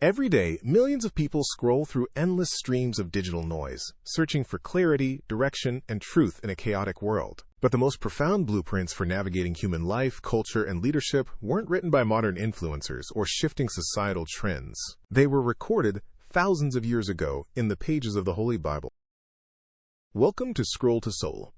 Every day, millions of people scroll through endless streams of digital noise, searching for clarity, direction, and truth in a chaotic world. But the most profound blueprints for navigating human life, culture, and leadership weren't written by modern influencers or shifting societal trends. They were recorded thousands of years ago in the pages of the Holy Bible. Welcome to Scroll to Soul.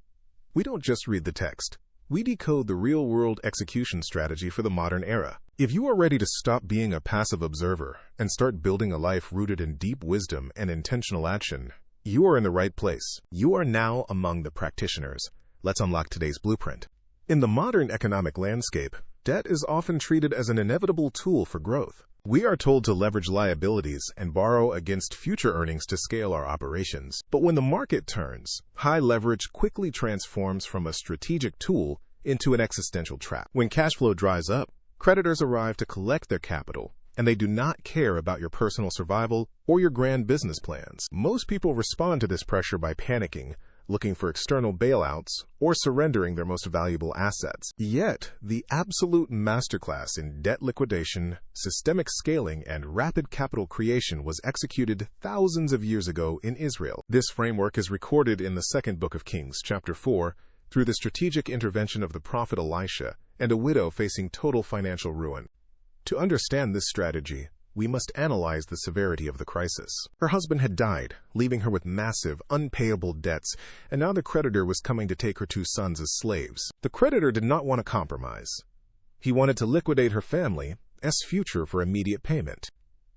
We don't just read the text. We decode the real-world execution strategy for the modern era. If you are ready to stop being a passive observer and start building a life rooted in deep wisdom and intentional action, you are in the right place. You are now among the practitioners. Let's unlock today's blueprint. In the modern economic landscape, debt is often treated as an inevitable tool for growth. We are told to leverage liabilities and borrow against future earnings to scale our operations. But when the market turns, high leverage quickly transforms from a strategic tool into an existential trap. When cash flow dries up, creditors arrive to collect their capital, and they do not care about your personal survival or your grand business plans. Most people respond to this pressure by panicking, looking for external bailouts, or surrendering their most valuable assets. Yet, the absolute masterclass in debt liquidation, systemic scaling, and rapid capital creation was executed thousands of years ago in Israel. This framework is recorded in the second book of Kings, chapter 4, through the strategic intervention of the prophet Elisha and a widow facing total financial ruin. To understand this strategy, we must analyze the severity of the crisis. Her husband had died, leaving her with massive, unpayable debts, and now the creditor was coming to take her two sons as slaves. The creditor did not want to compromise. He wanted to liquidate her family's future for immediate payment.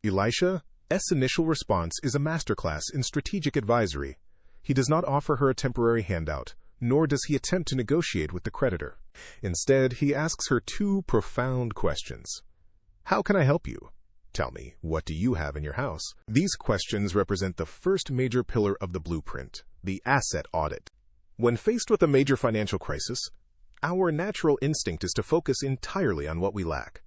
Elisha's initial response is a masterclass in strategic advisory. He does not offer her a temporary handout, nor does he attempt to negotiate with the creditor. Instead, he asks her two profound questions. How can I help you? Tell me, what do you have in your house? These questions represent the first major pillar of the blueprint, the asset audit. When faced with a major financial crisis, our natural instinct is to focus entirely on what we lack.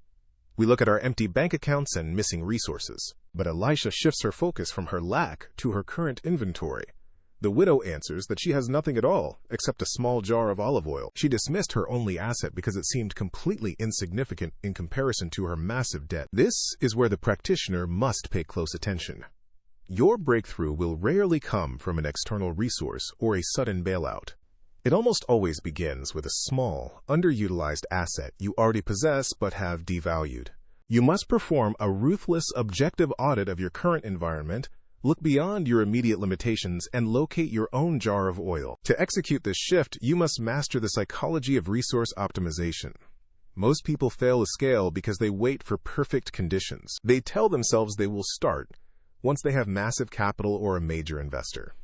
We look at our empty bank accounts and missing resources. But Elisha shifts her focus from her lack to her current inventory. The widow answers that she has nothing at all, except a small jar of olive oil. She dismissed her only asset because it seemed completely insignificant in comparison to her massive debt. This is where the practitioner must pay close attention. Your breakthrough will rarely come from an external resource or a sudden bailout. It almost always begins with a small, underutilized asset you already possess but have devalued. You must perform a ruthless, objective audit of your current environment. Look beyond your immediate limitations and locate your own jar of oil. To execute this shift, you must master the psychology of resource optimization. Most people fail to scale because they wait for perfect conditions. They tell themselves they will start once they have massive capital or a major investor.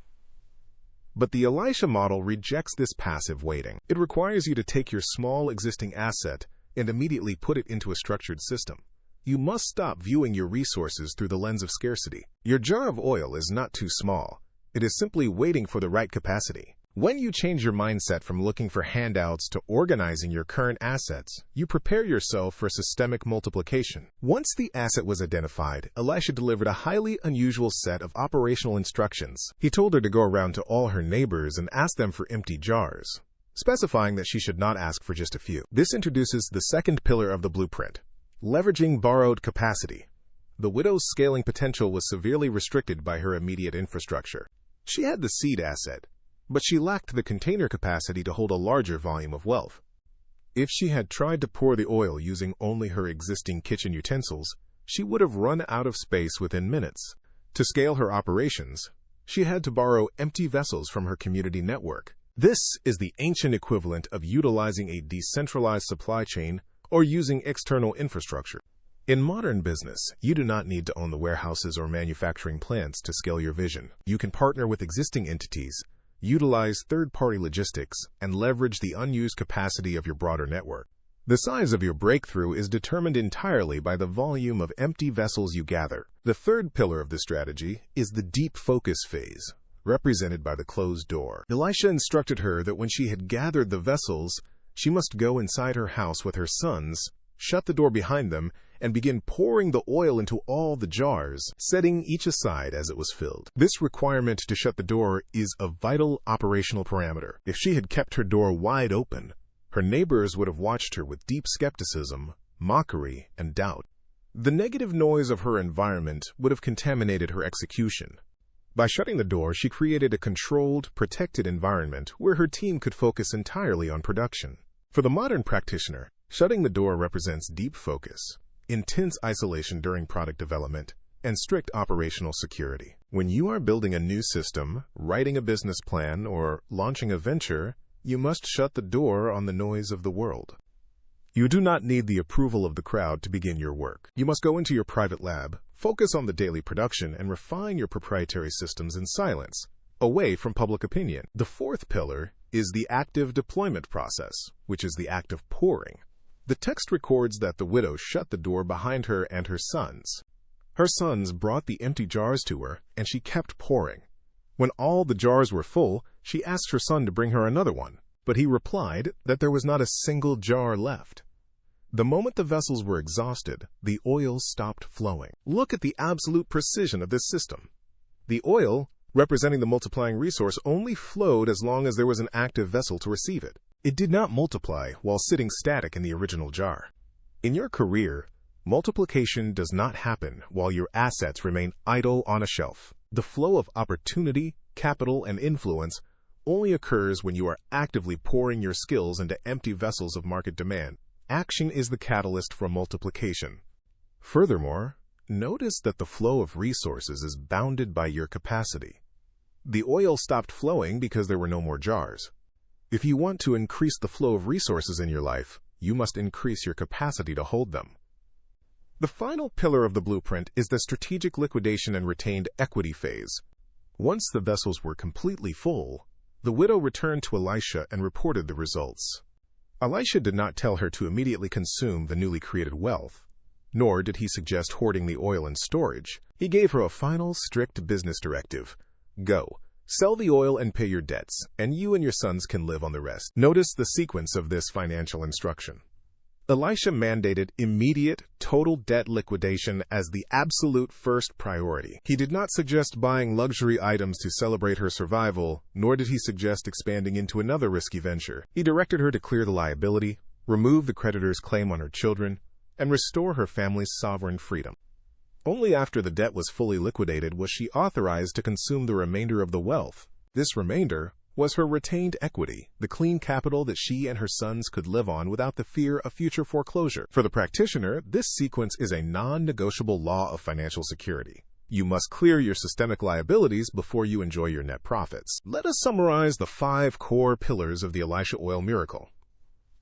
But the Elisha model rejects this passive waiting. It requires you to take your small existing asset and immediately put it into a structured system. You must stop viewing your resources through the lens of scarcity. Your jar of oil is not too small. It is simply waiting for the right capacity. When you change your mindset from looking for handouts to organizing your current assets, you prepare yourself for systemic multiplication. Once the asset was identified, Elisha delivered a highly unusual set of operational instructions. He told her to go around to all her neighbors and ask them for empty jars, specifying that she should not ask for just a few. This introduces the second pillar of the blueprint. Leveraging borrowed capacity. The widow's scaling potential was severely restricted by her immediate infrastructure. She had the seed asset, but she lacked the container capacity to hold a larger volume of wealth. If she had tried to pour the oil using only her existing kitchen utensils, she would have run out of space within minutes. To scale her operations, she had to borrow empty vessels from her community network. This is the ancient equivalent of utilizing a decentralized supply chain or using external infrastructure. In modern business, you do not need to own the warehouses or manufacturing plants to scale your vision. You can partner with existing entities, utilize third-party logistics, and leverage the unused capacity of your broader network. The size of your breakthrough is determined entirely by the volume of empty vessels you gather. The third pillar of the strategy is the deep focus phase, represented by the closed door. Elisha instructed her that when she had gathered the vessels, she must go inside her house with her sons, shut the door behind them, and begin pouring the oil into all the jars, setting each aside as it was filled. This requirement to shut the door is a vital operational parameter. If she had kept her door wide open, her neighbors would have watched her with deep skepticism, mockery, and doubt. The negative noise of her environment would have contaminated her execution. By shutting the door, she created a controlled, protected environment where her team could focus entirely on production. For the modern practitioner, shutting the door represents deep focus, intense isolation during product development, and strict operational security. When you are building a new system, writing a business plan, or launching a venture, you must shut the door on the noise of the world. You do not need the approval of the crowd to begin your work. You must go into your private lab, focus on the daily production, and refine your proprietary systems in silence, away from public opinion. The fourth pillar is the active deployment process, which is the act of pouring. The text records that the widow shut the door behind her and her sons. Her sons brought the empty jars to her, and she kept pouring. When all the jars were full, she asked her son to bring her another one, but he replied that there was not a single jar left. The moment the vessels were exhausted, the oil stopped flowing. Look at the absolute precision of this system. The oil, representing the multiplying resource, only flowed as long as there was an active vessel to receive it. It did not multiply while sitting static in the original jar. In your career, multiplication does not happen while your assets remain idle on a shelf. The flow of opportunity, capital, and influence only occurs when you are actively pouring your skills into empty vessels of market demand. Action is the catalyst for multiplication. Furthermore, notice that the flow of resources is bounded by your capacity. The oil stopped flowing because there were no more jars. If you want to increase the flow of resources in your life, you must increase your capacity to hold them. The final pillar of the blueprint is the strategic liquidation and retained equity phase. Once the vessels were completely full, the widow returned to Elisha and reported the results. Elisha did not tell her to immediately consume the newly created wealth, nor did he suggest hoarding the oil in storage. He gave her a final, strict business directive. Go, sell the oil and pay your debts, and you and your sons can live on the rest. Notice the sequence of this financial instruction. Elisha mandated immediate, total debt liquidation as the absolute first priority. He did not suggest buying luxury items to celebrate her survival, nor did he suggest expanding into another risky venture. He directed her to clear the liability, remove the creditor's claim on her children, and restore her family's sovereign freedom. Only after the debt was fully liquidated was she authorized to consume the remainder of the wealth. This remainder was her retained equity, the clean capital that she and her sons could live on without the fear of future foreclosure. For the practitioner, this sequence is a non-negotiable law of financial security. You must clear your systemic liabilities before you enjoy your net profits. Let us summarize the 5 core pillars of the Elisha oil miracle.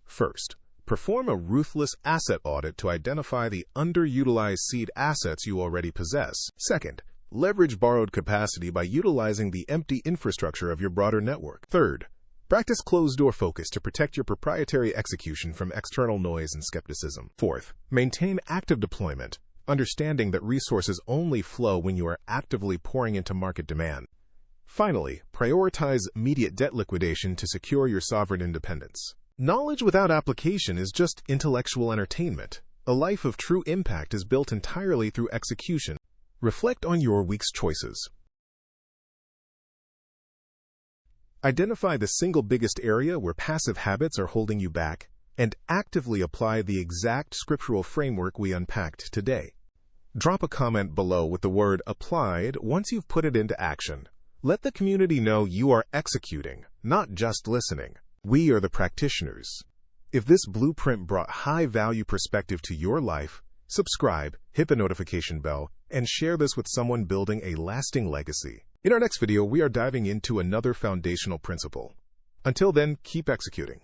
First, perform a ruthless asset audit to identify the underutilized seed assets you already possess. Second, leverage borrowed capacity by utilizing the empty infrastructure of your broader network. Third, practice closed-door focus to protect your proprietary execution from external noise and skepticism. Fourth, maintain active deployment, understanding that resources only flow when you are actively pouring into market demand. Finally, prioritize immediate debt liquidation to secure your sovereign independence. Knowledge without application is just intellectual entertainment. A life of true impact is built entirely through execution. Reflect on your week's choices. Identify the single biggest area where passive habits are holding you back, and actively apply the exact scriptural framework we unpacked today. Drop a comment below with the word applied once you've put it into action. Let the community know you are executing, not just listening. We are the practitioners. If this blueprint brought high-value perspective to your life, subscribe, hit the notification bell, and share this with someone building a lasting legacy. In our next video, we are diving into another foundational principle. Until then, keep executing.